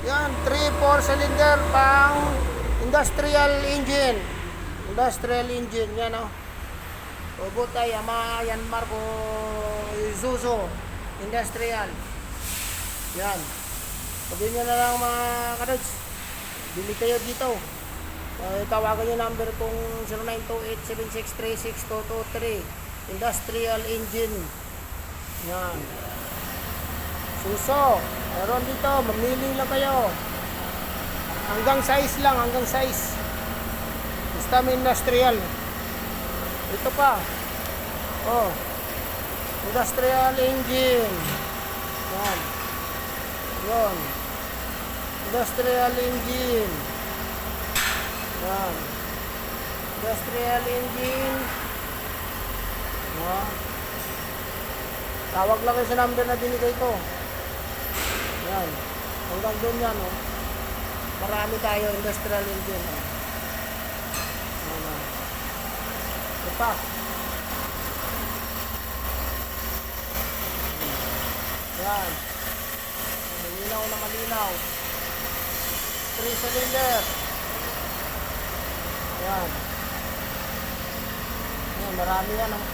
Yan, 3-4 cylinder pang industrial engine. Industrial engine, yan o. Toyota, Yamaha, Yanmar o Isuzu. Industrial. Yan. Sabihin nyo na lang mga kadods. Bili kayo dito. Tawagan nyo number kung 0928-7636223. Industrial engine. Yan. Suso. Meron dito. Mamili lang kayo. Hanggang size lang. Hanggang size. Basta may industrial. Ito pa. Oh. Industrial engine. Yan. Yan. Industrial engine. Yan. Industrial engine. Yan. Tawag lang kayo sa number na binigay ko. Yan. Hanggang doon yan, oh. Marami tayo, industrial engine. Oh. Yan. Ito pa. Yan. Malinaw na malinaw. 3 cylinder. Yan. Yan, marami yan, oh.